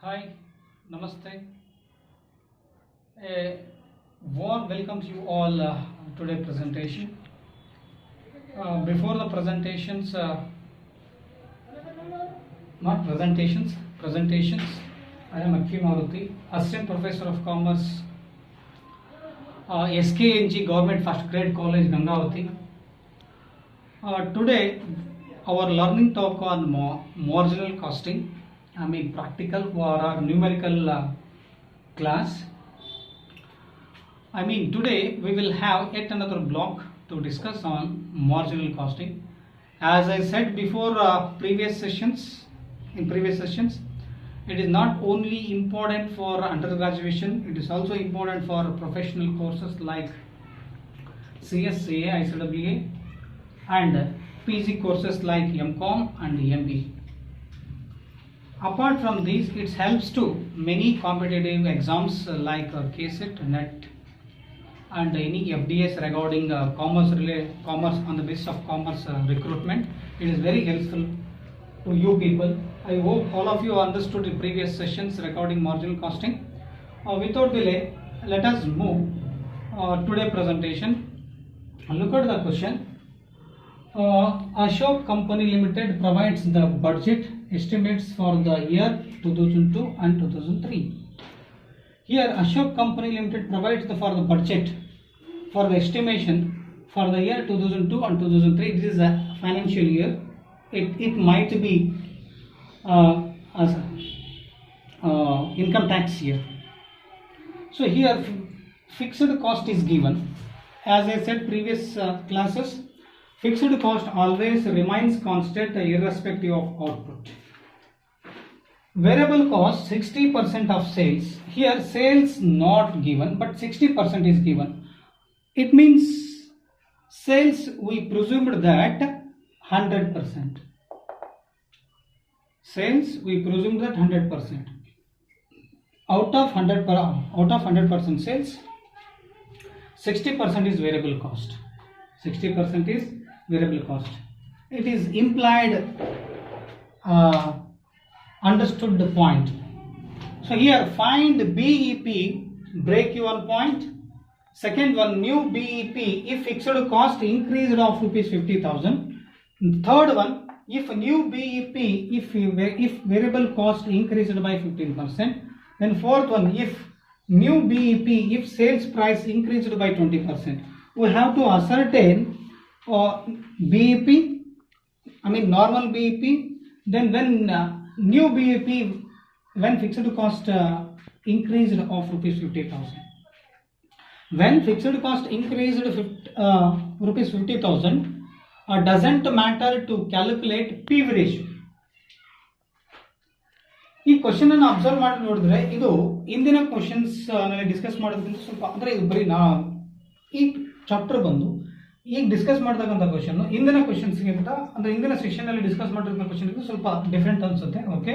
Hi, Namaste. A warm welcome to you all today presentation. Before the presentations, not presentations, presentations. I am Akhi Maruti, Assistant Professor of Commerce, SKNG Government First Grade College, Gangavati. Today, our learning talk on marginal costing. I mean practical or numerical class. I mean today we will have yet another block to discuss on marginal costing. As I said before in previous sessions, it is not only important for undergraduation, it is also important for professional courses like CSCA, ICAA and PG courses like MCOM and MBA. Apart from these, it helps to many competitive exams like KCET, NET and any FDS regarding commerce on the basis of commerce recruitment. It is very helpful to you people. I hope all of you understood the previous sessions regarding marginal costing. Without delay, let us move today's presentation. Look at the question. Ashok Company Limited provides the budget estimates for the year 2002 and 2003. Here Ashok Company Limited provides for the budget for the estimation for the year 2002 and 2003. This is a financial year. It might be as income tax year. So here fixed cost is given. As I said previous classes, fixed cost always remains constant irrespective of output. Variable cost 60% of sales. Here sales not given but 60% is given. It means sales we presumed that 100%. Sales we presumed that 100%. Out of 100% sales, 60% is variable cost. 60% is variable cost. It is implied understood the point. So here find BEP, break even point. Second one, new BEP if fixed cost increased of rupees 50,000. Third one, if new BEP if variable cost increased by 15%. Then fourth one, if new BEP if sales price increased by 20%. We have to ascertain BEP, I mean normal BEP, then when new BEP when fixed cost increased of rupees 50,000. When fixed cost increased rupees 50,000, doesn't matter to calculate PV ratio. ಈ question ಅನ್ನು observe ಮಾಡಿ ನೋಡಿದ್ರೆ ಇದು ಇಂದಿನ questions ನಲ್ಲಿ discuss ಮಾಡೋದ್ರಿಂದ ಸ್ವಲ್ಪ ಅಂದ್ರೆ ಇದು ಬರೀ ಈ ಚಾಪ್ಟರ್ ಬಂದು ಈಗ ಡಿಸ್ಕಸ್ ಮಾಡ್ತಕ್ಕಂಥ ಕ್ವಶನ್ ಇಂದಿನ ಕ್ವಶನ್ಸ್ಗಿಂತ ಅಂದ್ರೆ ಇಂದಿನ ಸೆಷನ್ ಅಲ್ಲಿ ಡಿಸ್ಕಸ್ ಮಾಡಿರ್ತಕ್ಕಂಥ ಕ್ವಶನ್ ಸ್ವಲ್ಪ ಡಿಫ್ರೆಂಟ್ ಅನ್ಸುತ್ತೆ. ಓಕೆ,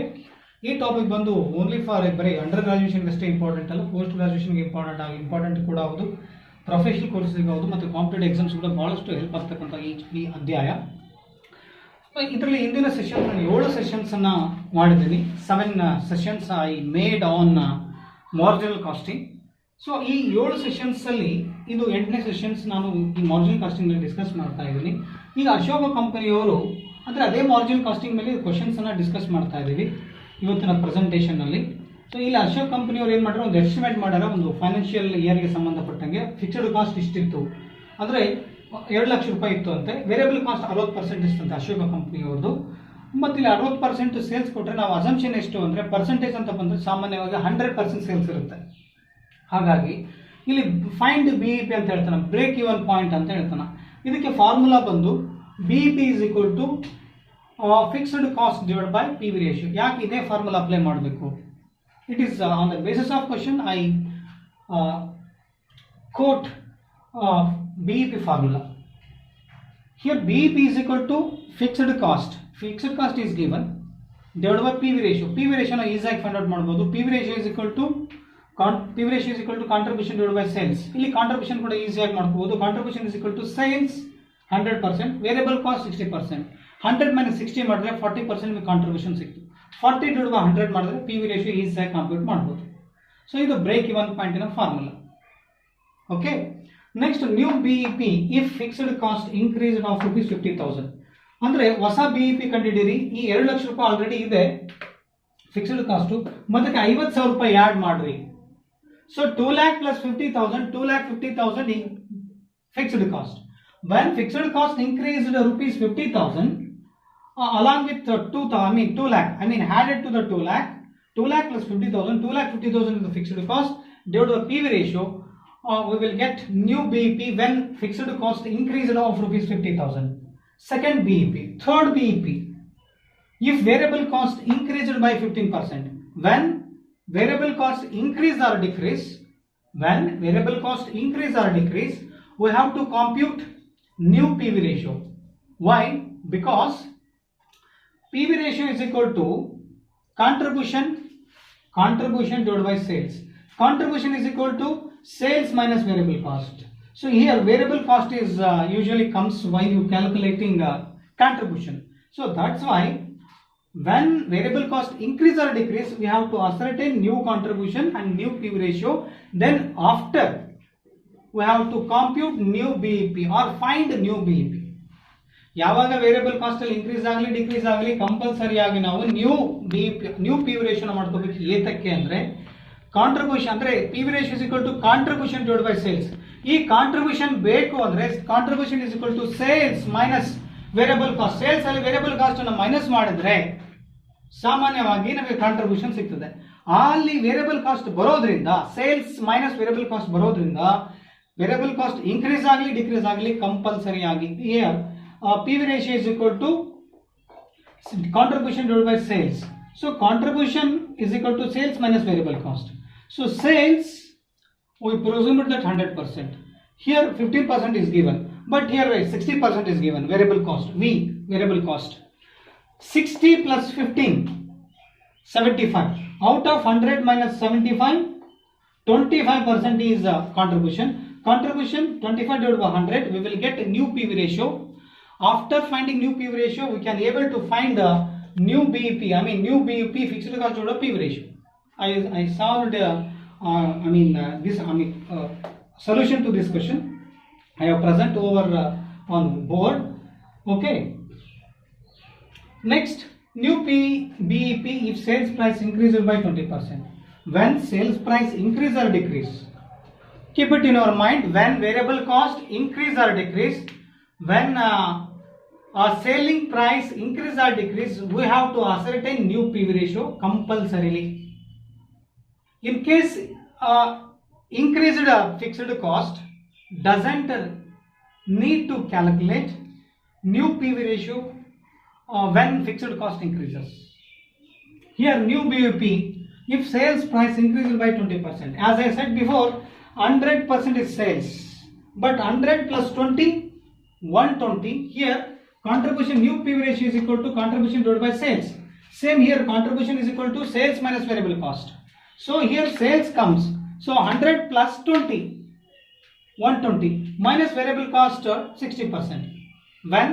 ಈ ಟಾಪಿಕ್ ಬಂದು ಓನ್ಲಿ ಫಾರ್ ಬರೀ ಅಂಡರ್ ಗ್ರಾಜುಯೇಷನ್ ಅಷ್ಟೇ ಇಂಪಾರ್ಟೆಂಟ್ ಅಲ್ಲ, ಪೋಸ್ಟ್ ಗ್ರಾಜುಯೇಷನ್ಗೆ ಇಂಪಾರ್ಟೆಂಟ್ ಕೂಡ ಹೌದು, ಪ್ರೊಫೆಷನಲ್ ಕೋರ್ಸ್ಗೆ ಹೌದು ಮತ್ತು ಕಾಂಪಿಟೇಟಿವ್ ಎಕ್ಸಾಮ್ಸ್ ಕೂಡ ಬಹಳಷ್ಟು ಹೆಲ್ಪ್ ಆಗ್ತಕ್ಕಂಥ ಈ ಅಧ್ಯಾಯ. ಇದರಲ್ಲಿ ಇಂದಿನ ಸೆಷನ್ ನಾನು 7 ಸೆಷನ್ಸ್ ಅನ್ನ ಮಾಡಿದ್ದೀನಿ. 7 sessions I made on marginal casting. So ಈ 7 ಸೆಷನ್ಸ್ ಅಲ್ಲಿ ಇದು 8ನೇ ಸೆಷನ್ಸ್ ನಾನು ಈ ಮಾರ್ಜಿನಲ್ ಕಾಸ್ಟಿಂಗ್ ಮೇಲೆ ಡಿಸ್ಕಸ್ ಮಾಡ್ತಾ ಇದ್ದೀನಿ. ಈಗ ಅಶೋಕ ಕಂಪನಿಯವರು ಅಂದ್ರೆ ಅದೇ ಮಾರ್ಜಿನಲ್ ಕಾಸ್ಟಿಂಗ್ ಮೇಲೆ ಕ್ವಶನ್ಸ್ ಅನ್ನ ಡಿಸ್ಕಸ್ ಮಾಡ್ತಾ ಇದ್ದೀವಿ ಇವತ್ತಿನ ಪ್ರೆಸೆಂಟೇಷನ್ ಅಲ್ಲಿ. ಸೊ ಇಲ್ಲಿ ಅಶೋಕ್ ಕಂಪನಿಯವರು ಏನು ಮಾಡ್ಯಾರ, ಒಂದು ಎಸ್ಟಿಮೇಟ್ ಮಾಡ್ಯಾರ ಒಂದು ಫೈನಾನ್ಷಿಯಲ್ ಇಯರ್ಗೆ ಸಂಬಂಧಪಟ್ಟಂಗೆ. ಫಿಕ್ಸ್ಡ್ ಕಾಸ್ಟ್ ಇಷ್ಟಿತ್ತು ಅಂದ್ರೆ 2 ಲಕ್ಷ ರೂಪಾಯಿ ಇತ್ತು ಅಂತೆ, ವೇರಿಯಬಲ್ ಕಾಸ್ಟ್ 60% ಇಷ್ಟಂತೆ ಅಶೋಕ ಕಂಪನಿಯವ್ರದ್ದು. ಮತ್ತು ಇಲ್ಲಿ 60% ಸೇಲ್ಸ್ ಕೊಟ್ಟರೆ ನಾವು ಅಸಂಪ್ಷನ್ ಎಷ್ಟು ಅಂದರೆ ಪರ್ಸೆಂಟೇಜ್ ಅಂತ ಬಂದರೆ ಸಾಮಾನ್ಯವಾಗಿ 100% ಸೇಲ್ಸ್ ಇರುತ್ತೆ. ಹಾಗಾಗಿ ಇಲ್ಲಿ ಫೈಂಡ್ BEP ಅಂತ ಹೇಳ್ತಾನೆ, ಬ್ರೇಕ್ ಇವನ್ ಪಾಯಿಂಟ್ ಅಂತ ಹೇಳ್ತಾನೆ. ಇದಕ್ಕೆ ಫಾರ್ಮುಲಾ ಬಂದು BEP is equal to fixed cost divide by PV ratio. ಯಾಕೆ ಇದೇ ಫಾರ್ಮುಲಾ ಅಪ್ಲೈ ಮಾಡಬೇಕು? It is on the basis of question I quote BEP formula. Here BEP is equal to fixed cost. Fixed cost is given divided by PV ratio. PV ratio na easy find out ಮಾಡಬಹುದು. PV ratio is equal to contribution divided by sales. ಇಲ್ಲಿ contribution ಕೂಡ easy ಆಗಿ ಮಾಡಬಹುದು. Contribution is equal to sales 100%, variable cost 60%. 100 minus 60 ಮಾಡಿದ್ರೆ 40% contribution ಸಿಕ್ತು. 40 divide by 100 ಮಾಡಿದ್ರೆ P V ratio ಈಸಿಯಾಗಿ compute ಮಾಡ್ಬೋದು. ಸೊ ಇದು ಬ್ರೇಕ್ ಇವನ್ ಪಾಯಿಂಟಿನ formula. Okay, next new BEP if fixed cost increase of rupees 50,000. ಅಂದ್ರೆ ಹೊಸ ಬಿಇಪಿ ಕಂಡಿದ್ದೀರಿ, ಈ 2 ಲಕ್ಷ ರೂಪಾಯಿ ಆಲ್ರೆಡಿ ಇದೆ ಫಿಕ್ಸ್ಡ್ ಕಾಸ್ಟ್, ಮತ್ತೆ 50,000 ರೂಪಾಯಿ ಆಡ್ ಮಾಡ್ರಿ. So 2 lakh plus 50,000, 2,50,000 fixed cost. When fixed cost increased rupees 50,000 along with 2 lakh, added to the 2 lakh plus 50,000, 2,50,000 is the fixed cost. Due to the PV ratio, we will get new BEP when fixed cost increased of rupees 50,000. Second BEP. Third BEP, if variable cost increased by 15%. When variable cost increase or decrease, we have to compute new PV ratio. Why? Because PV ratio is equal to contribution divided by sales. Contribution is equal to sales minus variable cost. So here variable cost is usually comes while you calculating contribution. So that's why when variable cost increase or decrease, we have to ascertain new contribution and new PV ratio. Then after we have to compute new BEP or find new BEP. ಯಾವಾಗ variable cost ಅಲ್ಲಿ increase ಆಗಲಿ decrease ಆಗಲಿ compulsory ಆಗಿ ನಾವು new P V ratio ಮಾಡ್ಕೋಬೇಕು. ಏತಕ್ಕೆ ಅಂದ್ರೆ contribution ಅಂದ್ರೆ P V ratio is equal to contribution divided by sales. ಈ ಕಾಂಟ್ರಿಬ್ಯೂಷನ್ ಬೇಕು ಅಂದ್ರೆ contribution is equal to sales minus variable cost. Sales ಅಲ್ಲಿ ವೇರಿಯಬಲ್ ಕಾಸ್ಟ್ ಅನ್ನು ಮೈನಸ್ ಮಾಡಿದ್ರೆ ಸಾಮಾನ್ಯವಾಗಿ ನಮಗೆ ಕಾಂಟ್ರಿಬ್ಯೂಷನ್ ಸಿಗ್ತದೆ. ಅಲ್ಲಿ ವೇರಿಯಬಲ್ ಕಾಸ್ಟ್ ಬರೋದ್ರಿಂದ, ಸೇಲ್ಸ್ ಮೈನಸ್ ವೇರಿಯಬಲ್ ಕಾಸ್ಟ್ ಬರೋದ್ರಿಂದ ವೇರಿಯಬಲ್ ಕಾಸ್ಟ್ ಇನ್ಕ್ರೀಸ್ ಆಗಲಿ ಡಿಕ್ರೀಸ್ ಆಗಲಿ ಕಂಪಲ್ಸರಿ ಆಗಿ PV ratio is equal to contribution divided by sales. So contribution is equal to sales minus variable cost. So sales, we presume that 100%. Here 15% is given, but here 60% is given. Variable cost, variable cost. 60 plus 15, 75. Out of 100 minus 75, 25% is contribution. Contribution 25 divided by 100, we will get a new PV ratio. After finding new PV ratio, we can able to find the new BEP. New BEP fixed cost over PV ratio. I solved solution to this question. I have present over on board. Okay. Next, new BEP if sales price increases by 20%. When sales price increase or decrease, keep it in our mind. When variable cost increase or decrease, when selling price increase or decrease, we have to ascertain new PV ratio compulsorily. In case increased fixed cost doesn't need to calculate new PV ratio when fixed cost increases. Here new BEP if sales price increases by 20%. As I said before, 100% is sales, but 100 plus 20, 120. Here contribution new PV ratio is equal to contribution divided by sales. Same here, contribution is equal to sales minus variable cost. So here sales comes. So 100 plus 20, 120 minus variable cost 60% when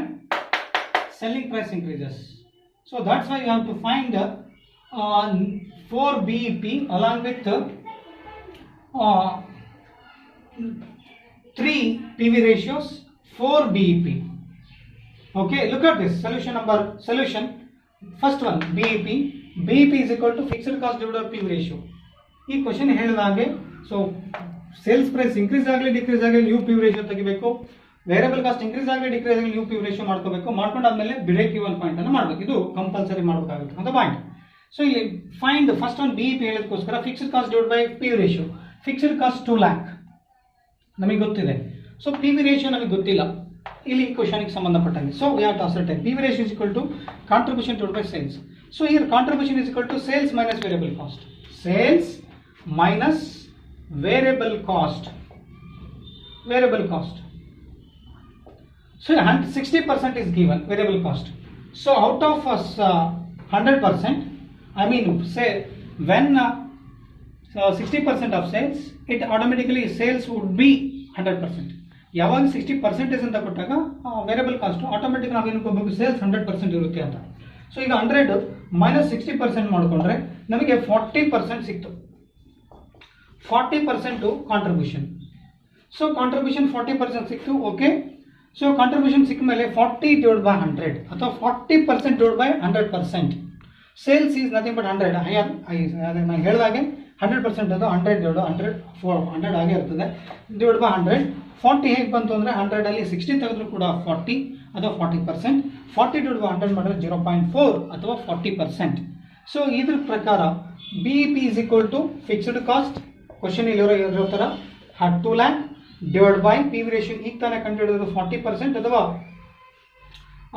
selling price increases. So that's why you have to find 4 BEP along with 3 PV ratios, 4 BEP. Okay, look at this solution. First one, BEP is equal to fixed cost divided by PV ratio. ಈ question ಹೇಳಿದಾಗೆ, so sales price increase ಆಗಲಿ decrease ಆಗಲಿ new PV ratio ತೆಗಿಬೇಕು, variable cost increase ಆಗಲಿ decrease ಆಗಲಿ new PV ratio ಮಾಡ್ಕೋಬೇಕು. ಮಾಡ್ಕೊಂಡಾದ್ಮೇಲೆ break even point ಅನ್ನು ಮಾಡಬೇಕು. ಇದು ಕಂಪಲ್ಸರಿ ಮಾಡಬೇಕಾಗಿರ್ತಕ್ಕಂಥ ಪಾಯಿಂಟ್. ಸೊ ಇಲ್ಲಿ ಫೈಂಡ್ ಫಸ್ಟ್ ಒಂದು BEP ಹೇಳೋದಕ್ಕೋಸ್ಕರ fixed cost divide by PV ratio. Fixed cost 2 lakh ನಮಗೆ ಗೊತ್ತಿದೆ. ಸೊ PV ratio ನಮಗೆ ಗೊತ್ತಿಲ್ಲ ಇಲ್ಲಿ ಕ್ವಶನ್ಗೆ ಸಂಬಂಧಪಟ್ಟಂಗೆ. So we have to ascertain PV ratio is equal to contribution divided by sales. So here contribution is equal to sales minus variable cost. Sales minus variable cost. So 60% is given variable cost. So out of 100%, say when 60% of sales, it automatically sales would be 100%. ಯಾವಾಗ 60% ಅಂತ ಕೊಟ್ಟಾಗ variable cost automatic ನಾವು ಏನಕ್ಕೆ ಹೋಗಬೇಕು, sales 100% ಇರುತ್ತೆ ಅಂತ. So ಈಗ 100 minus 60% ಮಾಡಿಕೊಂಡ್ರೆ ನಮಗೆ 40% ಸಿಕ್ತು. 40% ಕಾಂಟ್ರಿಬ್ಯೂಷನ್. ಸೊ ಕಾಂಟ್ರಿಬ್ಯೂಷನ್ 40% ಸಿಕ್ತು. ಓಕೆ, ಸೊ ಕಾಂಟ್ರಿಬ್ಯೂಷನ್ ಸಿಕ್ಕ ಮೇಲೆ 40 divided by 100 ಅಥವಾ 40% divided by 100%. Sales is nothing but 100. ನಾನು ಹೇಳಿದಾಗೆ 100% ಅದು 100 divided 100 ಆಗೇ ಇರ್ತದೆ. divided by 100. 40 ಹೇಗೆ ಬಂತು ಅಂದರೆ 100 ಅಲ್ಲಿ 60 ತೆಗೆದ್ರು ಕೂಡ 40 ಅಥವಾ 40%. 40 divided by 100 ಮಾಡಿದ್ರೆ 0.4 ಅಥವಾ 40%. ಸೊ ಇದ್ರ ಪ್ರಕಾರ BEP is equal to fixed cost. Question ಇಲ್ಲಿರೋ ಥರ 2 lakh divided by PV ratio ಈಗ ತಾನೇ ಕಂಡುಹಿಡಿಯೋದು 40% ಅಥವಾ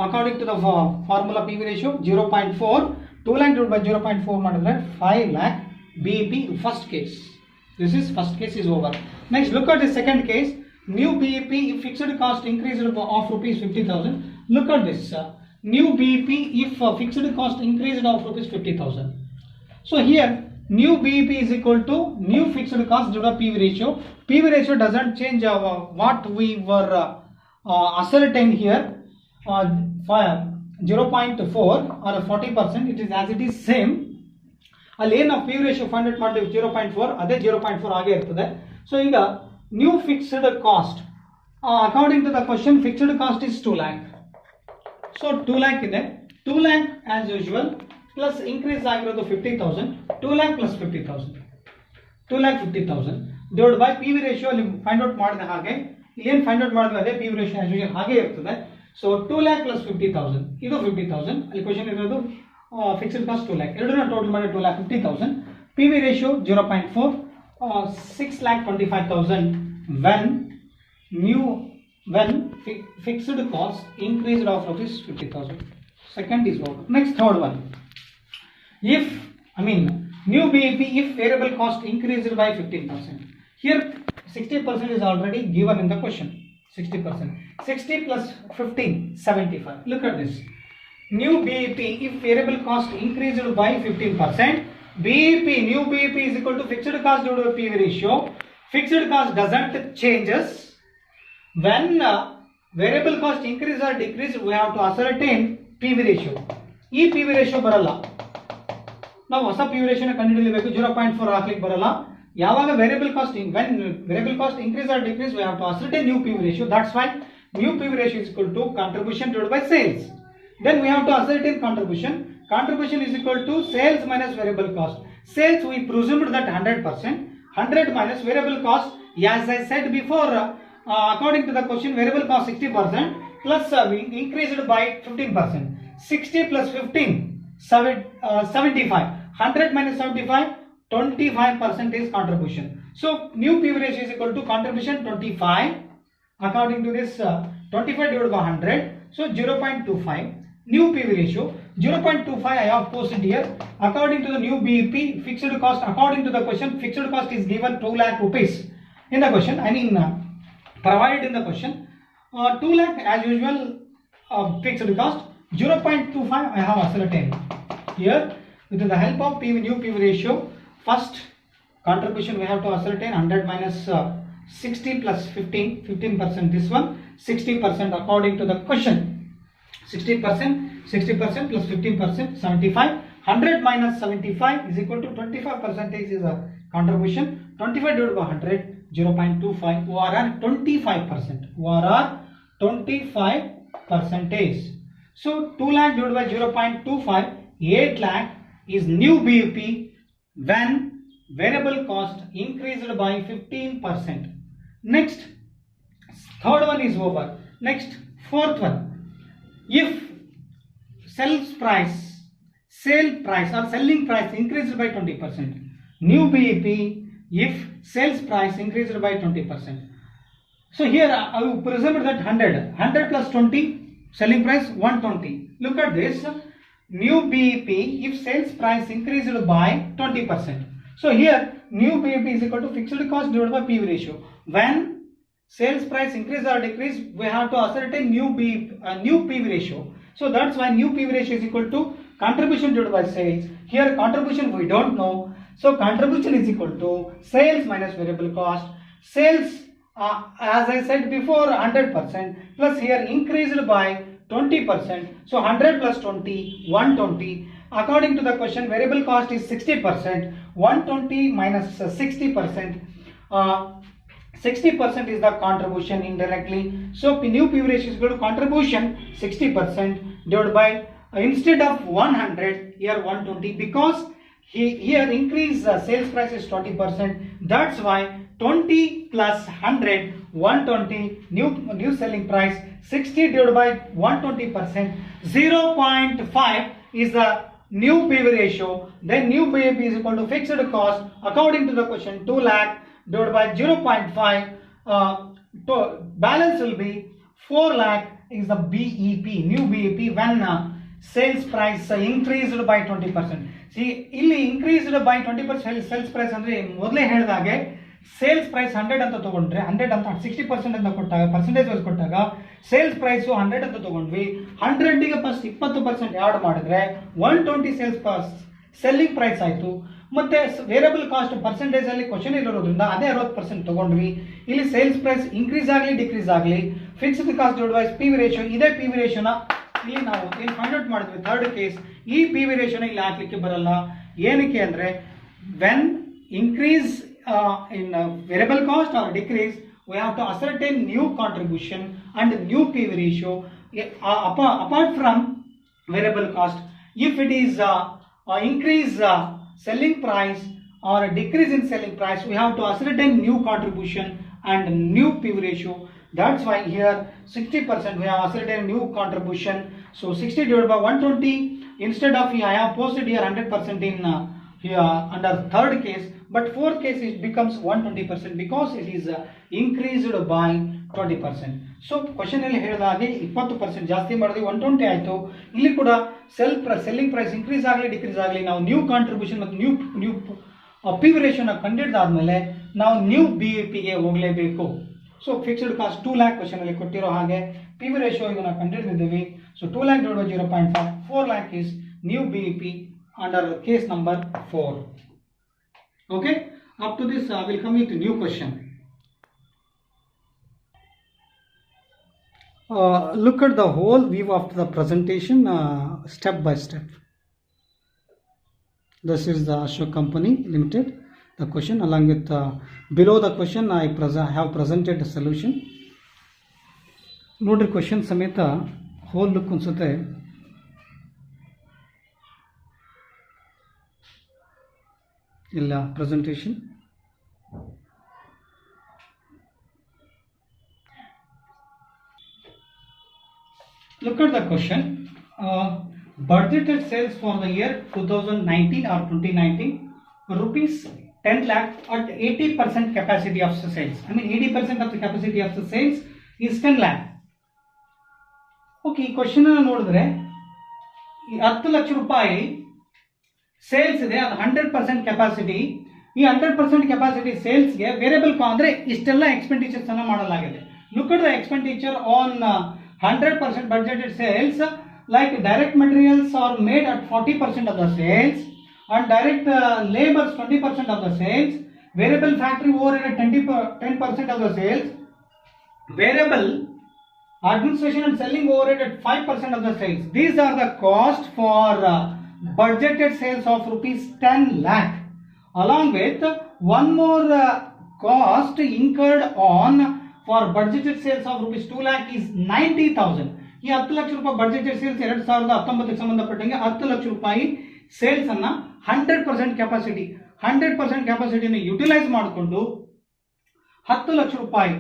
according to the formula PV ratio 0.4. 2 lakh divided by 0.4 ಮಾಡಿದ್ರೆ 5 lakh BEP first case. This is first case is over. Next, look at the second case. New BEP if fixed cost increased of rupees 50,000. Look at this. New BEP if fixed cost increased of rupees 50,000. So here new BEP is equal to new fixed cost divided by PV ratio. PV ratio doesn't change what we were ascertained here. 0.4 or 40%. It is as it is same. ಅಲ್ಲಿ ಏನು ನಾವು PV ratio find out ಮಾಡಿದ್ವಿ 0.4 ಅದೇ 0.4 ಆಗೇ ಇರ್ತದೆ. So ಈಗ new fixed cost according to the question fixed cost is 2 lakh. ಸೊ 2 lakh ಇದೆ. 2 lakh as usual plus increase ಆಗಿರೋದು 50,000. 2 lakh plus 50,000. 2 lakh 50,000 divide by PV ratio ಅಲ್ಲಿ ಫೈಂಡ್ ಔಟ್ ಮಾಡಿದ ಹಾಗೆ ಏನು ಫೈಂಡ್ ಔಟ್ ಮಾಡಿದ್ವಿ ಅದೇ PV ratio ಆಸ್ ಯೂಶುವಲ್ ಹಾಗೆ ಇರ್ತದೆ. ಸೊ 2 lakh plus 50,000 ಇದು 50,000. ಅಲ್ಲಿ ಕ್ವಶನ್ ಇರೋದು ಫಿಕ್ಸ್ಡ್ ಕಾಸ್ಟ್ 2 lakh. ಎರಡನ್ನ ಟೋಟಲ್ ಮಾಡಿ 2 lakh 50,000. PV ratio 0.4. 6,25,000 when fixed cost increased of rupees 50,000. Second is over. Next, third one. New BEP if variable cost increased by 15%. Here 60% is already given in the question. 60%. 60 plus 15, 75. Look at this. New BEP if variable cost increased by 15%. New BEP is equal to fixed cost divided by PV ratio. Fixed cost doesn't changes. When variable cost increase or decrease, we have to ascertain PV ratio. ಈ PV ratio ಬರಲ್ಲ. ನಾವು ಹೊಸ PV ratio ನ ಕಂಡುಹಿಡಿಯಬೇಕು. 0.4 ಹಾಕ್ಲಿಕ್ಕೆ ಬರಲ್ಲ. ಯಾವಾಗ variable cost increase or decrease, we have to ascertain new PV ratio. That's why new PV ratio is equal to contribution divided by sales. Then we have to ascertain contribution. Contribution is equal to sales minus variable cost. Sales we presumed that 100%. 100 minus variable cost. As I said before, according to the question, variable cost 60% plus we increased by 15%. 60 plus 15, 75. 100 minus 75, 25% is contribution. So new PV ratio is equal to contribution 25. According to this 25 divided by 100, so 0.25. New PV ratio 0.25 I have posted here. According to the new BEP fixed cost, according to the question fixed cost is given 2 lakh rupees in the question. Provided in the question 2 lakh as usual fixed cost. 0.25 I have ascertained here with the help of new PV ratio. First contribution we have to ascertain 100 minus 60 plus 15% this one. 60% according to the question. 60% plus 15%, 75. 100 minus 75 is equal to 25% is a contribution. 25 divided by 100, 0.25. ORR 25%. ORR 25%. So 2 lakh divided by 0.25, 8 lakh is new BEP when variable cost increased by 15%. Next, third one is over. Next, fourth one. If sale price or selling price increased by 20%. New BEP if sales price increased by 20%. So here I will presume that 100 plus 20 selling price 120. Look at this. New BEP if sales price increased by 20%. So here new BEP is equal to fixed cost divided by PV ratio. When sales price increase or decrease, we have to ascertain new PV ratio. So that's why new PV ratio is equal to contribution divided by sales. Here contribution we don't know. So contribution is equal to sales minus variable cost. Sales as I said before 100% plus here increased by 20%. So 100 plus 20, 120. according to the question, variable cost is 60%, 120 minus 60%, 60% is the contribution indirectly. So new PV ratio is equal to contribution 60% divided by, instead of 100, here 120, because here increase sales price is 20%. That's why 20 plus 100, 120, new selling price, 60 divided by 120%, 0.5 is the new PV ratio. Then new BEP is equal to fixed cost according to the question 2 lakh divided by 0.5, balance will be 4 lakh is the BEP, new BEP when sales price increased by 20%. See, ಇಲ್ಲಿ increased by 20% sales price ಅಂದ್ರೆ ಮೊದಲೇ ಹೇಳಿದಾಗೆ sales price 100 ಅಂತ ತಗೊಂಡ್ರೆ 100 ಅಂತ 60% ಅಂತ ಕೊಟ್ಟಾಗ percentage wise ಕೊಟ್ಟಾಗ ಸೇಲ್ಸ್ ಪ್ರೈಸ್ 100 ಅಂತ ತಗೊಂಡ್ವಿ, 100ಗೆ ಫಸ್ಟ್ 20% ಆಡ್ ಮಾಡಿದ್ರೆ 120 ಸೆಲ್ಲಿಂಗ್ ಪ್ರೈಸ್ ಆಯ್ತು. ಮತ್ತೆ ವೇರಿಯಬಲ್ ಕಾಸ್ಟ್ ಪರ್ಸೆಂಟೇಜ್ ಅಲ್ಲಿ ಕ್ವಶನ್ ಇರೋದ್ರಿಂದ ಅದೇ 60% ತಗೊಂಡ್ವಿ. ಇಲ್ಲಿ ಸೇಲ್ಸ್ ಪ್ರೈಸ್ ಇನ್ಕ್ರೀಸ್ ಆಗಲಿ ಡಿಕ್ರೀಸ್ ಆಗಲಿ, fixed cost divide by P V ratio, ಇದೇ ಪಿ ವಿ ರೇಷಿಯೋನ ಇಲ್ಲಿ ನಾವು ಏನು ಫೈಂಡ್ ಔಟ್ ಮಾಡಿದ್ವಿ ಥರ್ಡ್ ಕೇಸ್. ಈ ಪಿ ವಿ ರೇಷಿಯೋನ ಇಲ್ಲಿ ಹಾಕ್ಲಿಕ್ಕೆ ಬರಲ್ಲ. ಏನಕ್ಕೆ ಅಂದ್ರೆ when increase in variable cost or decrease, we have to ascertain new contribution and new PV ratio apart from variable cost. If it is increase selling price or a decrease in selling price, we have to ascertain new contribution and new PV ratio. That's why here 60% we have ascertained new contribution. So 60 divided by 120, instead of I have posted here 100% in here under third case, but fourth case it becomes 120% because it is increased by 20%. So question ಅಲ್ಲಿ ಹೇಳಿದ ಹಾಗೆ 20% ಜಾಸ್ತಿ ಮಾಡಿದ್ವಿ, 120 ಆಯಿತು. ಇಲ್ಲಿ ಕೂಡ selling price increase ಆಗಲಿ decrease ಆಗಲಿ, ನಾವು ನ್ಯೂ ಕಾಂಟ್ರಿಬ್ಯೂಷನ್ ಮತ್ತು ನ್ಯೂ ಪಿ ವಿ ರೇಷಿಯೋನ ಕಂಡಿಡಿದಾದ್ಮೇಲೆ ನಾವು ನ್ಯೂ ಬಿ ಇ ಪಿಗೆ ಹೋಗಲೇಬೇಕು. So fixed cost 2 lakh question ಅಲ್ಲಿ ಕೊಟ್ಟಿರೋ ಹಾಗೆ ಪಿ ವಿ ರೇಷಿಯೋ ಇದನ್ನ ಕಂಡಿಡಿದಿದ್ದೀವಿ. So 2 lakh divided by 0.5, 4 lakh is new BEP under case number 4. Okay, up to this I will come with a new question. Look at the whole view of the presentation step by step. This is the Ashok Company Limited. The question along with below the question I have presented the solution. Note the question ಸಮೇತ whole look ಅನ್ಸುತ್ತೆ. ಇಲ್ಲ presentation. Look at the question. Budgeted sales for the year 2019 or 2019 rupees 10 lakh at 80% capacity of the sales. I mean 80% of the capacity of the sales is 10 lakh. Okay, question ಅನ್ನು ನೋಡಿದ್ರೆ 10 ಲಕ್ಷ ರೂಪಾಯಿ sales ಇದೆ, ಅದು 100% capacity. ಈ 100% capacity ಸೇಲ್ಸ್ಗೆ variable ಅಂದ್ರೆ ಇಷ್ಟೆಲ್ಲ expenditures ಅನ್ನು ಮಾಡಲಾಗಿದೆ. Look at the expenditure on 100% budgeted sales, like direct materials are made at 40% of the sales and direct labors 20% of the sales, variable factory overhead at 10% of the sales, variable administration and selling overhead at 5% of the sales. These are the cost for budgeted sales of rupees 10 lakh. Along with one more cost incurred on for budgeted sales of rupees 2 lakh is 90,000. ಈ 10 ಲಕ್ಷ ರೂಪಾಯಿ budgeted sales 2019ಗೆ ಸಂಬಂಧಪಟ್ಟಂಗೆ 10 ಲಕ್ಷ ರೂಪಾಯಿ sales ಅನ್ನ 100% ಕೆಪಾಸಿಟಿಯನ್ನು utilise ಮಾಡಿಕೊಂಡು 10 ಲಕ್ಷ ರೂಪಾಯಿ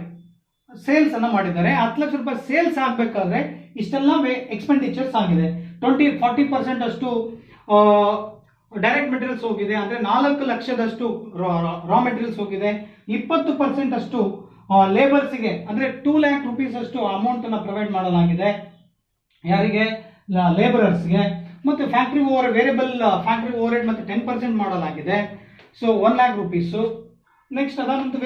sales ಅನ್ನ ಮಾಡಿದ್ದಾರೆ. 10 ಲಕ್ಷ ರೂಪಾಯಿ ಸೇಲ್ಸ್ ಆಗಬೇಕಾದ್ರೆ ಇಷ್ಟೆಲ್ಲ ಎಕ್ಸ್ಪೆಂಡಿಚರ್ಸ್ ಆಗಿದೆ. 40% ಅಷ್ಟು ಡೈರೆಕ್ಟ್ ಮೆಟೀರಿಯಲ್ಸ್ ಹೋಗಿದೆ, ಅಂದ್ರೆ 4 ಲಕ್ಷದಷ್ಟು ರಾ ಮೆಟೀರಿಯಲ್ಸ್ ಹೋಗಿದೆ. 20% ಅಷ್ಟು ಲೇಬರ್ಸ್ಗೆ ಅಂದ್ರೆ 2 lakh rupees ಅಷ್ಟು ಅಮೌಂಟ್ ಅನ್ನ ಪ್ರೊವೈಡ್ ಮಾಡಲಾಗಿದೆ. ಯಾರಿಗೆ? ಲೇಬರರ್ಸ್ಗೆ. ಮತ್ತೆ factory over variable factory over ಮತ್ತೆ 10% ಮಾಡಲಾಗಿದೆ. So 1 lakh rupees. ನೆಕ್ಸ್ಟ್ ಅದಾದ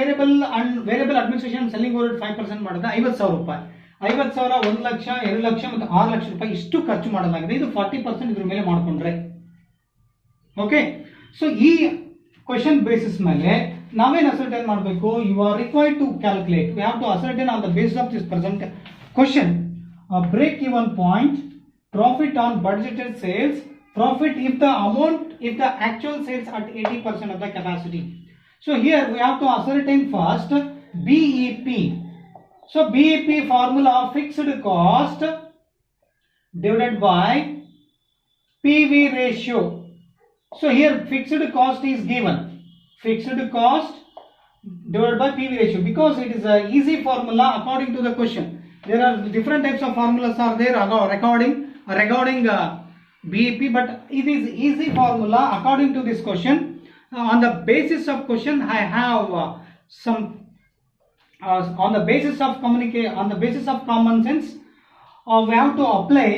ವೇರಿಯಬಲ್ ಅಡ್ಮಿನಿಸ್ಟ್ರೇಷನ್ ಸೆಲ್ಲಿಂಗ್ ಓವರ್ 5% ಮಾಡಿದ್ರೆ 50,000 ರೂಪಾಯಿ. 50,000, 1 ಲಕ್ಷ, 2 ಲಕ್ಷ ಮತ್ತು 6 ಲಕ್ಷ ರೂಪಾಯಿ ಇಷ್ಟು ಖರ್ಚು ಮಾಡಲಾಗಿದೆ. ಇದು 40% ಇದ್ರ ಮೇಲೆ ಮಾಡ್ಕೊಂಡ್ರೆ. ಓಕೆ, ಸೊ ಈ ಕ್ವೆಶನ್ ಬೇಸಿಸ್ ಮೇಲೆ ನಾವೇನು ಅಸರ್ಟೈನ್ ಮಾಡಬೇಕು? You are required to calculate. We have to ascertain on the basis of this present question break even point, profit on budgeted sales, Profit if the actual sales at 80% of the capacity. So here we have to ascertain first BEP. So BEP formula, fixed cost divided by PV ratio. So here fixed cost is given, fixed cost divided by PV ratio, because it is a easy formula according to the question. There are different types of formulas are there regarding BEP, but it is easy formula according to this question. On the basis of question, I have on the basis of common sense, we have to apply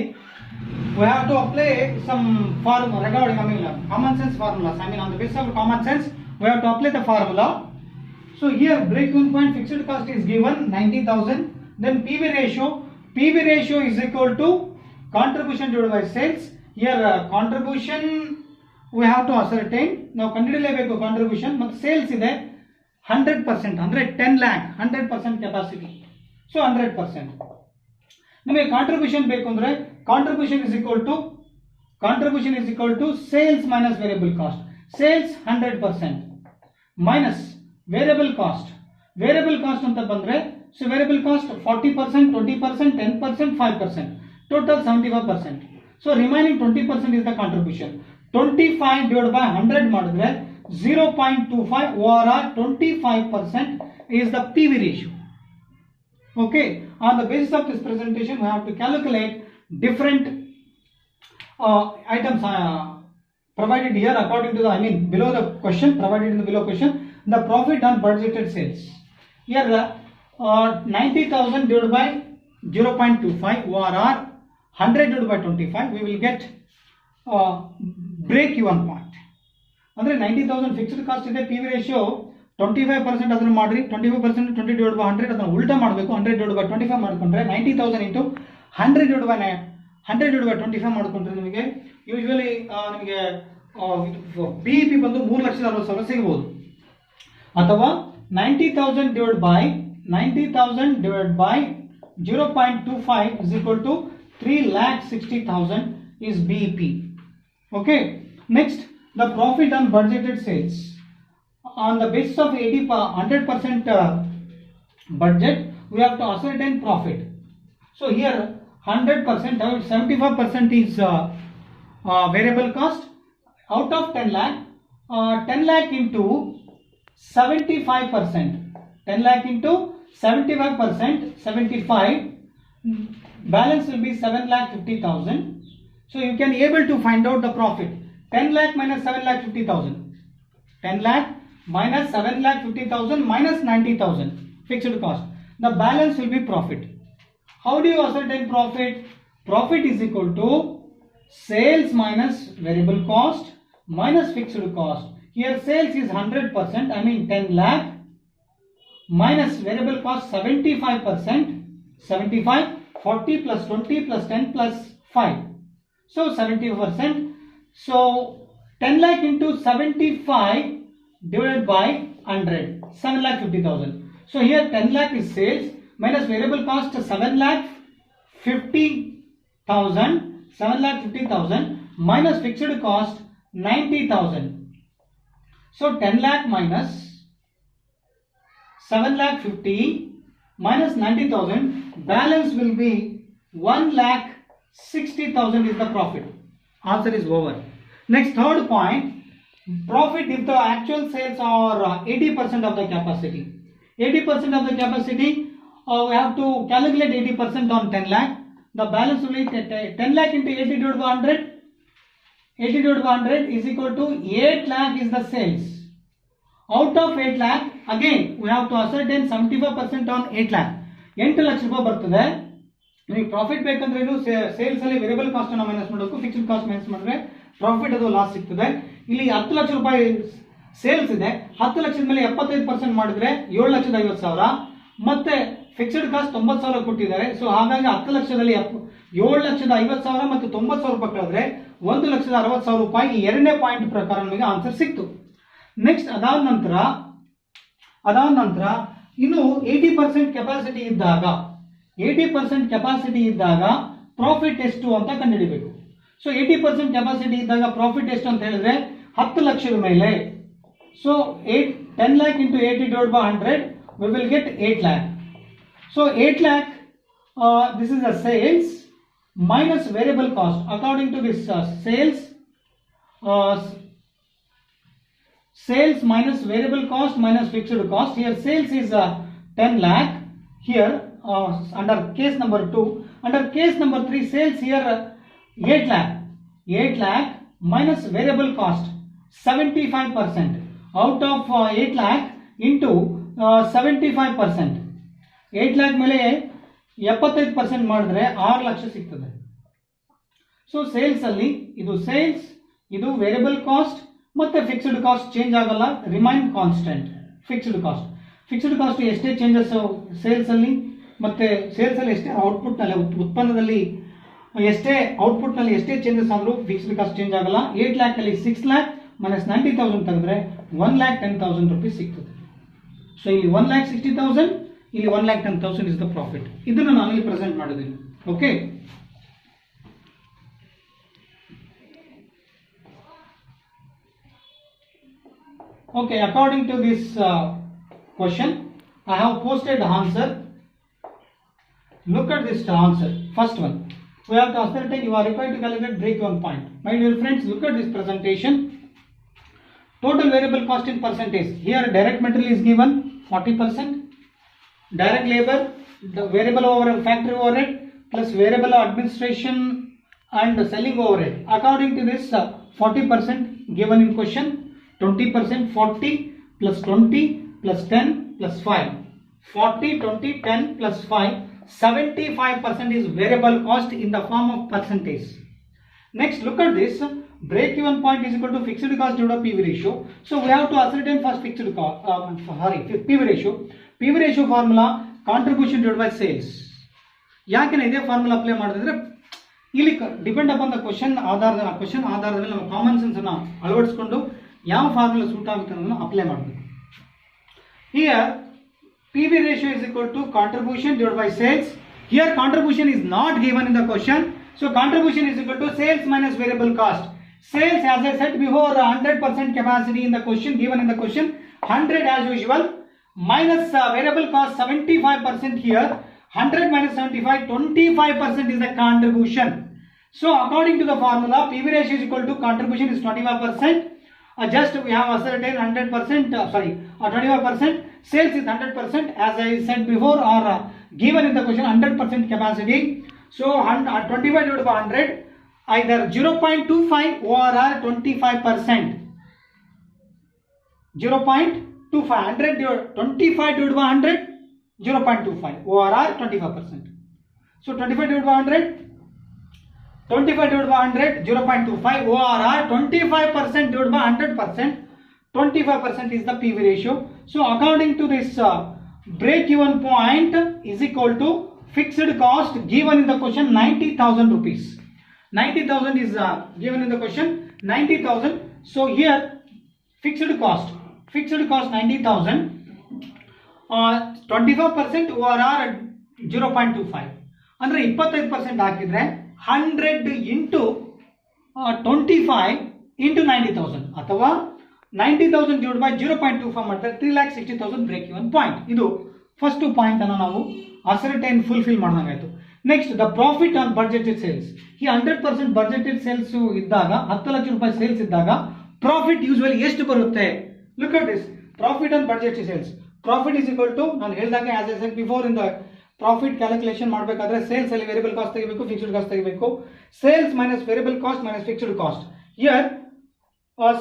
some formula regarding common sense formulas. On the basis of common sense, we have to apply the formula. So here break-even point fixed cost is given 90,000. Then PV ratio is equal to contribution divided by sales. Here contribution we have to ascertain. Now ಕಂಡುಹಿಡಿಯಲೇಬೇಕು contribution ಮತ್ತು sales ಇದೆ 100%, ಅಂದ್ರೆ 10 lakh 100% capacity. So 100%. ನಮಗೆ contribution ಬೇಕು ಅಂದ್ರೆ contribution is equal to sales minus variable cost. Sales 100% minus variable cost ಅಂತ ಬಂದ್ರೆ, so variable cost 40%, 20%, 10%, 5%, total 75%. So remaining 20% is the contribution. 25 divided by 100 ಮಾಡಿದ್ರೆ 0.25 ORR 25% is the PV ratio. Okay, on the basis of this presentation we have to calculate different items provided here according to the below the question, provided in the below question. The profit on budgeted sales. Here 90,000 divided by 0.25 ORR 100 divided by 25, we will get break even point. ಅಂದ್ರೆ 90,000 fixed cost ಇದೆ, PV ratio 25% ಅದನ್ನು ಮಾಡ್ರಿ, 25% 20 divided by 100 ಅದನ್ನು ಉಲ್ಟಾ ಮಾಡಬೇಕು, 100 divided by 25 ಮಾಡ್ಕೊಂಡ್ರೆ 90,000 into 100 divided by 25 ಮಾಡ್ಕೊಂಡ್ರೆ ನಿಮಗೆ ಯೂಶುವಲಿ ನಿಮಗೆ BEP ಬಂದು 3,60,000 ಸಿಗಬಹುದು. ಅಥವಾ 90,000 divided by 0.25 is equal to 3,60,000 is BEP. Okay, next the profit on budgeted sales. On the basis of 100% budget, we have to ascertain profit. So here 100%, 75% is variable cost. Out of 10 lakh, 10 lakh into 75%, 10 lakh into 75%, 75, balance will be 7,50,000. So you can able to find out the profit. 10 lakh minus 7,50,000. 10 lakh minus 7,50,000 minus 90,000 fixed cost. The balance will be profit. How do you ascertain profit? Profit is equal to sales minus variable cost minus fixed cost. Here sales is 100%, 10 lakh minus variable cost 75%, 75, 40 plus 20 plus 10 plus 5. So 70%. So 10 lakh into 75 divided by 100, 7,50,000. So here 10 lakh is sales minus variable cost 7,50,000 minus fixed cost 90,000. So 10 lakh minus 7,50,000 minus 90,000, balance will be 1,60,000 is the profit. Answer is over. Next, third point, profit if the actual sales are 80% of the capacity. 80% of the capacity, we have to calculate 80% on 10 lakh. The balance will be 10 lakh into 80 divided by 100. 80 divided by 100 is equal to 8 lakh is the sales. Out of 8 lakh, again we have to ascertain 75% on 8 lakh. 8 lakh ರೂಪಾಯಿ ಬರ್ತದೆ. ನಿಮಗೆ profit ಬೇಕಂದ್ರೇನು sales ಅಲ್ಲಿ variable cost ಅನ್ನು minus ಮಾಡಬೇಕು, fixed cost minus ಮಾಡಿದ್ರೆ profit ಅದು loss ಸಿಗ್ತದೆ. ಇಲ್ಲಿ 10 ಲಕ್ಷ ರೂಪಾಯಿ ಸೇಲ್ಸ್ ಇದೆ, 10 ಲಕ್ಷದ ಮೇಲೆ 75% ಮಾಡಿದ್ರೆ 7,50,000 ಮತ್ತೆ ಫಿಕ್ಸ್ಡ್ ಕಾಸ್ಟ್ 90,000 ಕೊಟ್ಟಿದ್ದಾರೆ. ಸೊ ಹಾಗಾಗಿ 10 ಲಕ್ಷದಲ್ಲಿ 7,50,000 ಮತ್ತು 90,000 ರೂಪಾಯಿ ಕಳೆದ್ರೆ 1,60,000 ರೂಪಾಯಿ. ಈ ಎರಡನೇ ಪಾಯಿಂಟ್ ಪ್ರಕಾರ ನಮಗೆ ಆನ್ಸರ್ ಸಿಕ್ತು. ನೆಕ್ಸ್ಟ್ ಅದಾದ ನಂತರ ಇನ್ನು 80% ಕೆಪಾಸಿಟಿ ಇದ್ದಾಗ ಪ್ರಾಫಿಟ್ ಎಷ್ಟು ಅಂತ ಕಂಡುಹಿಡಿಬೇಕು. ಸೊ 80% ಕೆಪಾಸಿಟಿ ಇದ್ದಾಗ ಪ್ರಾಫಿಟ್ ಎಷ್ಟು ಅಂತ ಹೇಳಿದ್ರೆ 10 ಲಕ್ಷದ ಮೇಲೆ. So 10 lakh into 80 divided by 100, we will get 8 lakh. So 8 lakh, this is the sales minus variable cost. According to this sales minus variable cost minus fixed cost. Here sales is 10 lakh. Here under case number 2. Under case number 3, sales here 8 lakh. 8 lakh minus variable cost 75%. Out of 8 lakh into 75%. 8 lakh ಮೇಲೆ 75% ಮಾಡಿದ್ರೆ 6 ಲಕ್ಷ ಸಿಗ್ತದೆ. So sales ಅಲ್ಲಿ ಇದು sales, ಇದು variable cost ಮತ್ತೆ fixed cost change ಆಗಲ್ಲ, remain constant. Fixed cost ಎಷ್ಟೇ changes sales ಅಲ್ಲಿ ಮತ್ತೆ ಸೇಲ್ಸ್ ಅಲ್ಲಿ ಎಷ್ಟೇ ಔಟ್ಪುಟ್ ನಲ್ಲಿ ಉತ್ಪನ್ನದಲ್ಲಿ ಎಷ್ಟೇ ಔಟ್ಪುಟ್ ನಲ್ಲಿ ಎಷ್ಟೇ ಚೇಂಜಸ್ ಆದ್ರೂ ಫಿಕ್ಸ್ಡ್ ಕಾಸ್ಟ್ ಚೇಂಜ್ ಆಗಲ್ಲ. 8 lakh ಅಲ್ಲಿ 6 lakh minus 90,000 ತೆಗೆದ್ರೆ 1,10,000 rupees ಸಿಗ್ತದೆ. ಸೊ ಇಲ್ಲಿ 1,60,000, ಇಲ್ಲಿ 1,10,000 ಇಸ್ ದ ಪ್ರಾಫಿಟ್. ಇದನ್ನು ನಾನು ಇಲ್ಲಿ ಪ್ರೆಸೆಂಟ್ ಮಾಡಿದ್ದೀನಿ. Okay, okay, according to this question I have posted the answer. Look at this answer. First one, we have to ascertain, you are required to calculate break-even point. My dear friends, look at this presentation. Total variable cost in percentage. Here direct material is given 40%, direct labor, the variable overhead, factory overhead plus variable administration and selling overhead. According to this 40% given in question, 20%, 40 plus 20 plus 10 plus 5, 40, 20, 10 plus 5, 75% is variable cost in the form of percentage. Next, look at this. Break-even point is equal to fixed cost divided by PV ratio. So we have to ascertain first fixed cost. PV ratio. PV ratio formula contribution divided by sales. ಯಾಕೆಂದ್ರೆ ಇದೇ formula apply ಮಾಡಿದ್ರೆ ಇಲ್ಲಿ depend upon the question ಆಧಾರದ ಮೇಲೆ ನಾವು common sense ಅನ್ನು ಅಳವಡಿಸಿಕೊಂಡು ಯಾವ ಫಾರ್ಮುಲಾ ಸೂಟ್ ಆಗುತ್ತೆ ಅನ್ನೋದನ್ನು ಅಪ್ಲೈ ಮಾಡಬೇಕು. Here PV ratio is equal to contribution divided by sales. Here contribution is not given in the question. So contribution is equal to sales minus variable cost. Sales, as I said before, 100% capacity in the question, given in the question, 100 as usual, minus variable cost 75% here, 100 minus 75, 25% is the contribution. So according to the formula, PV ratio is equal to contribution is 25%. Just we have ascertained 100%, 25%, sales is 100% as I said before, or given in the question 100% capacity. So 25 divided by 100, either 0.25 or 25%. 0.25, 25 divided by 100, 0.25 or 25%. So 25 divided by 100, 25 divided by 100, 0.25 or 25% divided by 100%, 25% is the PV ratio. So according to this break-even point is equal to fixed cost given in the question 90,000 rupees. 90,000 is given in the question 90,000. So here fixed cost 90,000, 25% or 0.25 ಅಂದ್ರೆ 25% ಹಾಕಿದ್ರೆ 100 into 25 into 90,000 ಅಥವಾ 90,000 divided by 0.25 ಮಾಡಿದ್ರೆ 3,60,000 break even point. ಇದು first point ಅನ್ನು ನಾವು ascertain fulfil ಮಾಡಿದಂಗಾಯ್ತು. Next the profit on budgeted sales. ಈ 100% budgeted sales ಇದ್ದಾಗ 10 ಲಕ್ಷ ರೂಪಾಯಿ ಸೇಲ್ಸ್ ಇದ್ದಾಗ ಪ್ರಾಫಿಟ್ ಯೂಶುವಲಿ ಎಷ್ಟು ಬರುತ್ತೆ? Look at this profit on budgeted sales. Profit is equal to ನಾನು ಹೇಳಿದಾಗ as I said before in the profit calculation ಮಾಡಬೇಕಾದ್ರೆ ಸೇಲ್ಸ್ ಅಲ್ಲಿ ವೇರಿಯಬಲ್ ಕಾಸ್ಟ್ ತೆಗಿಬೇಕು, ಫಿಕ್ಸ್ಡ್ ಕಾಸ್ಟ್ ತೆಗಿಬೇಕು. Sales minus variable cost minus fixed cost. Here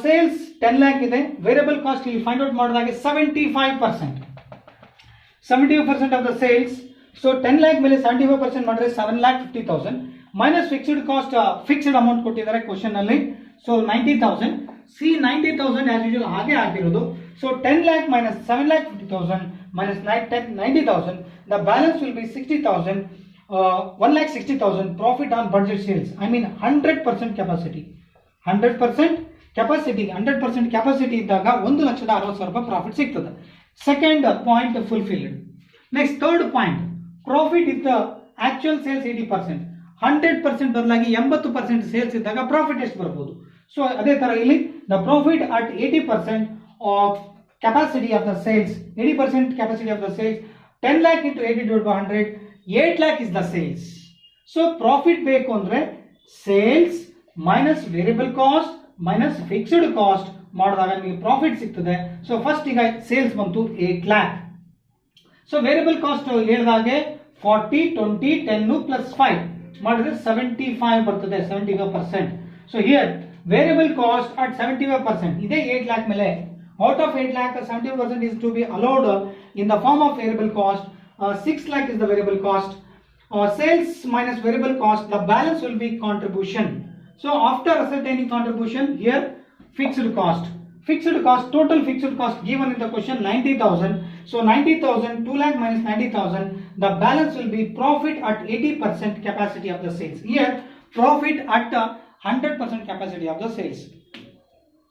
sales 10 lakh ಇದೆ, variable cost ಇಲ್ಲಿ find out ಮಾಡಿದಾಗ 75% of the sales. So 10 lakh ಮೇಲೆ 75% ಮಾಡಿದ್ರೆ 7,50,000 minus fixed cost, fixed amount ಕೊಟ್ಟಿದ್ದಾರೆ ಕ್ವಶನ್ ಅಲ್ಲಿ. ಸೊ 90,000. ಸಿ 90,000 ಆಸ್ ಯೂಶುವಲ್ ಹಾಗೆ ಆಗಿರೋದು. So 10 lakh minus 7,50,000 minus 90,000, the balance will be 60,000, 1,60,000 profit on budget sales. I mean 100% capacity. 100% capacity ಇದ್ದಾಗ 1,60,000 ರೂಪಾಯಿ profit ಸಿಗ್ತದೆ. Second point fulfilled. Next third point, profit if the actual sales 80%. 100% ಬದಲಾಗಿ 80% sales ಇದ್ದಾಗ profit ಎಷ್ಟು ಬರ್ಬೋದು. So ಅದೇ ತರ ಇಲ್ಲಿ the profit at 80% of capacity of the sales, 80% capacity of the sales, 10 lakh into 80 divided by 100, 8 lakh is the sales. So profit ಬೇಕು ಅಂದ್ರೆ sales minus variable cost minus fixed cost ಮಾಡಿದಾಗ ನಿಮಗೆ profit ಸಿಗ್ತದೆ. So first ಈಗ sales ಬಂತು 8 lakh. So variable cost ಹೇಳಿದಾಗೆ 40 20 10 plus 5 ಮಾಡಿದ್ರೆ 75 ಬರ್ತದೆ, 75%. So here variable cost at 75% ಇದೇ 8 lakh ಮೇಲೆ. Out of 8 lakh 75% is to be allowed in the form of variable cost. 6 lakh is the variable cost. Sales minus variable cost, the balance will be contribution. So after ascertaining contribution, here fixed cost, total fixed cost given in the question 90,000. So 90,000, 2 lakh minus 90,000, the balance will be profit at 80% capacity of the sales. Here profit at 100% capacity of the sales.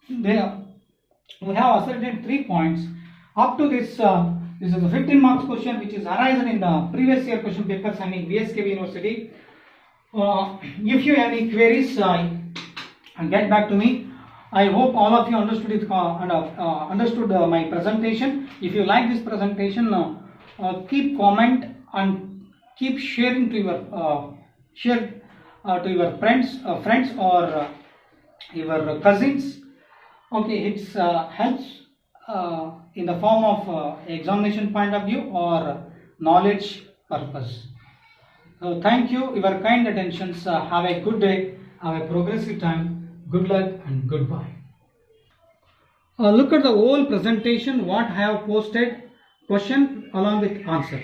There we have ascertained 3 points. Up to this, this is a 15 marks question which is arisen in the previous year question papers and in VSKV University. If you have any queries, get back to me. I hope all of you understood it and understood my presentation. If you like this presentation, keep comment and keep sharing to your to your friends or your cousins. Okay, it's helps in the form of examination point of view or knowledge purpose. So thank you, your kind attentions. Have a good day, have a progressive time. Good luck and goodbye. Look at the whole presentation what I have posted, question along with answer.